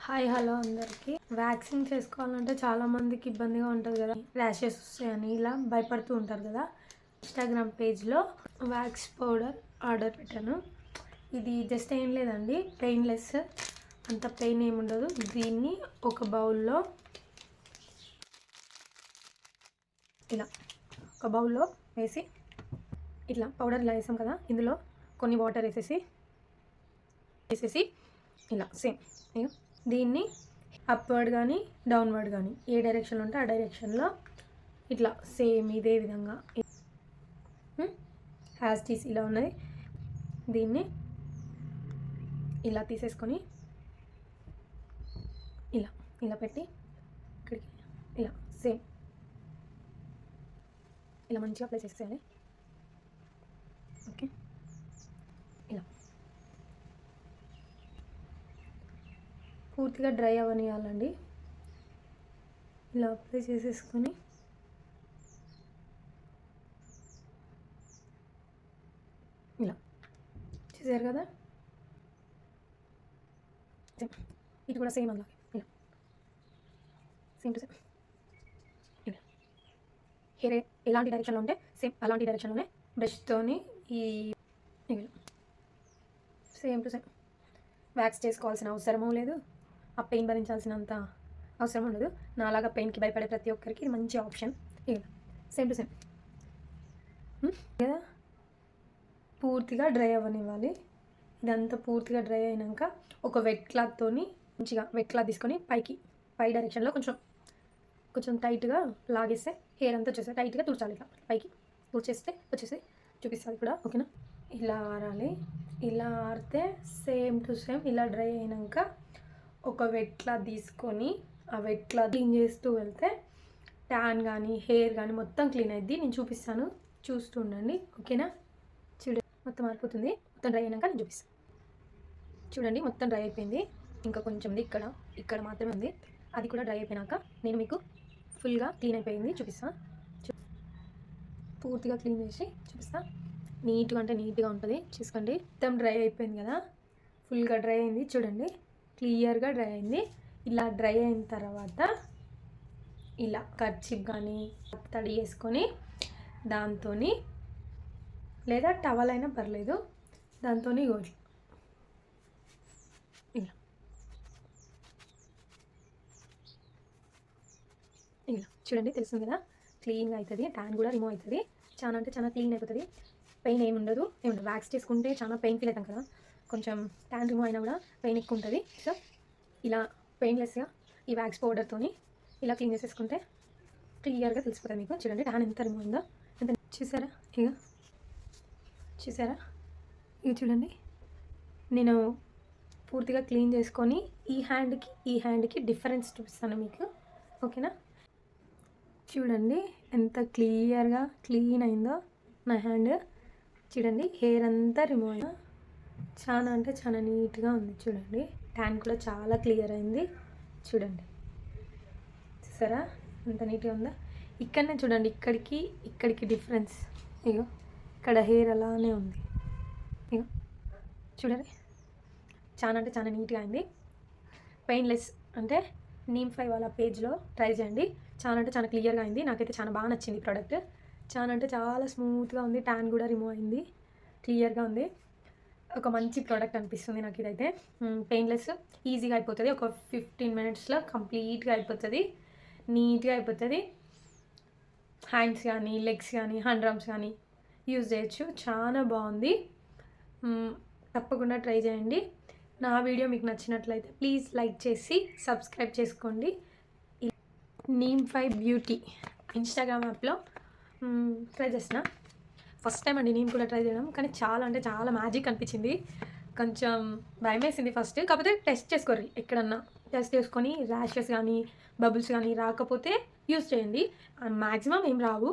Hi hello అందరికీ. Vaccine చేసుకోవాలంటే చాలామందికి ఇబ్బందిగా ఉంటుంది కదా, ర్యాషెస్ వస్తాయని ఇలా భయపడుతూ ఉంటారు కదా. ఇన్స్టాగ్రామ్ పేజ్లో వ్యాక్స్ పౌడర్ ఆర్డర్ పెట్టాను. ఇది జస్ట్ ఏం లేదండి, పెయిన్లెస్, అంత పెయిన్ ఏముండదు. దీన్ని ఒక బౌల్లో వేసి ఇట్లా పౌడర్ ఇలా వేసాం కదా, ఇందులో కొన్ని వాటర్ వేసేసి ఇలా సేమ్ దీన్ని అప్వర్డ్ కానీ డౌన్వర్డ్ కానీ ఏ డైరెక్షన్లో ఉంటే ఆ డైరెక్షన్లో ఇట్లా సేమ్ ఇదే విధంగా హ్యాస్టీస్ ఇలా ఉన్నది. దీన్ని ఇలా తీసేసుకొని ఇలా ఇలా పెట్టి ఇక్కడికి ఇలా సేమ్ ఇలా మంచిగా అప్లై చేసేయాలి. ఓకే, ఇలా పూర్తిగా డ్రై అవనియాలండి. ఇలా అప్లై చేసేసుకొని ఇలా చేశారు కదా, ఇది కూడా సేమ్ అలాగే ఇలా సేమ్ టు సేమ్ ఇలా హెయిర్ ఎలాంటి డైరెక్షన్లో ఉంటే సేమ్ అలాంటి డైరెక్షన్లోనే బ్రష్తోని ఈ సేమ్ టు సేమ్ వ్యాక్స్ చేసుకోవాల్సిన అవసరమూ లేదు, ఆ పెయిన్ భరించాల్సినంత అవసరం ఉండదు. నాలాగా పెయిన్కి భయపడే ప్రతి ఒక్కరికి ఇది మంచి ఆప్షన్. ఇక సేమ్ టు సేమ్ కదా, పూర్తిగా డ్రై అవ్వనివ్వాలి. ఇదంతా పూర్తిగా డ్రై అయినాక ఒక వెట్ క్లాత్తోని మంచిగా వెట్ క్లాత్ తీసుకొని పై డైరెక్షన్లో కొంచెం టైట్గా లాగేస్తే హెయిర్ అంతా వచ్చేస్తే టైట్గా తుడిచాలి. ఇట్లా పైకి వచ్చేసి చూపిస్తుంది కూడా. ఓకేనా, ఇలా ఆరాలి. ఇలా ఆరితే సేమ్ టు సేమ్ ఇలా డ్రై అయినాక ఒక వెట్ క్లాత్ తీసుకొని ఆ వెట్ క్లాత్ క్లీన్ చేస్తూ వెళ్తే ట్యాన్ కానీ హెయిర్ కానీ మొత్తం క్లీన్ అయింది. నేను చూపిస్తాను, చూస్తూ ఉండండి. ఓకేనా, చూడండి మొత్తం మారిపోతుంది. మొత్తం డ్రై అయినాక నేను చూపిస్తాను. చూడండి మొత్తం డ్రై అయిపోయింది. ఇంకా కొంచెం ఉంది, ఇక్కడ మాత్రమే ఉంది. అది కూడా డ్రై అయిపోయినాక నేను మీకు ఫుల్గా క్లీన్ అయిపోయింది చూపిస్తాను. పూర్తిగా క్లీన్ చేసి చూపిస్తాను. నీట్గా అంటే నీట్గా ఉంటుంది, చూసుకోండి. మొత్తం డ్రై అయిపోయింది కదా, ఫుల్గా డ్రై అయింది. చూడండి క్లియర్గా డ్రై అయింది. ఇలా డ్రై అయిన తర్వాత ఇలా కర్చీఫ్ కానీ తడి వేసుకొని దాంతో లేదా టవల్ అయినా పర్లేదు, దాంతో ఇలా చూడండి తెలుస్తుంది కదా, క్లీన్గా అవుతుంది. ట్యాన్ కూడా రిమూవ్ అవుతుంది. చాలా అంటే చాలా క్లీన్ అయిపోతుంది. పెయిన్ ఏముండదు. వ్యాక్స్ చేసుకుంటే చాలా పెయిన్ ఫీల్ అవుతాం కదా, కొంచెం ట్యాన్ రిమూవ్ అయినా కూడా పెయిన్ ఎక్కువ ఉంటుంది. సో ఇలా పెయిన్లెస్గా ఈ వ్యాక్స్ పౌడర్తో ఇలా క్లీన్ చేసేసుకుంటే క్లియర్గా తెలిసిపోతుంది మీకు. చూడండి ట్యాన్ ఎంత రిమూవ్ అయిందో, ఎంత చూసారా? చూసారా? ఇక చూడండి, నేను పూర్తిగా క్లీన్ చేసుకొని ఈ హ్యాండ్కి డిఫరెన్స్ చూపిస్తాను మీకు. ఓకేనా, చూడండి ఎంత క్లియర్గా క్లీన్ అయిందో నా హ్యాండ్. చూడండి హెయిర్ అంతా రిమూవ్ అయినా చాలా అంటే చాలా నీట్గా ఉంది. చూడండి ట్యాన్ కూడా చాలా క్లియర్ అయింది. చూడండి చూసారా ఎంత నీట్గా ఉందా. ఇక్కడనే చూడండి, ఇక్కడికి డిఫరెన్స్. ఇగో ఇక్కడ హెయిర్ అలానే ఉంది. ఇగో చూడండి చాలా అంటే చాలా నీట్గా అయింది. పెయిన్లెస్ అంటే నీమ్5 వాళ్ళ పేజ్లో ట్రై చేయండి. చాలా అంటే చాలా క్లియర్గా అయింది. నాకైతే చాలా బాగా నచ్చింది ప్రోడక్ట్. చాలా అంటే చాలా స్మూత్గా ఉంది. ట్యాన్ కూడా రిమూవ్ అయింది, క్లియర్గా ఉంది. ఒక మంచి ప్రోడక్ట్ అనిపిస్తుంది నాకు ఇదైతే. పెయిన్లెస్, ఈజీగా అయిపోతుంది. ఒక 15 మినిట్స్లో కంప్లీట్గా అయిపోతుంది, నీట్గా అయిపోతుంది. హ్యాండ్స్ కానీ లెగ్స్ కానీ హ్యాండ్ ఆర్మ్స్ కానీ యూజ్ చేయొచ్చు. చాలా బాగుంది, తప్పకుండా ట్రై చేయండి. నా వీడియో మీకు నచ్చినట్లయితే ప్లీజ్ లైక్ చేసి సబ్స్క్రైబ్ చేసుకోండి. నీమ్5 బ్యూటీ ఇన్స్టాగ్రామ్ యాప్లో ట్రై చేసిన ఫస్ట్ టైం అండి నేను కూడా ట్రై చేయడం. కానీ చాలా అంటే చాలా మ్యాజిక్ అనిపించింది. కొంచెం భయం వేసింది ఫస్ట్, కాకపోతే టెస్ట్ చేసుకోర్రి. ఎక్కడన్నా టెస్ట్ చేసుకొని ర్యాషెస్ కానీ బబుల్స్ కానీ రాకపోతే యూజ్ చేయండి. మ్యాక్సిమం ఏం రావు.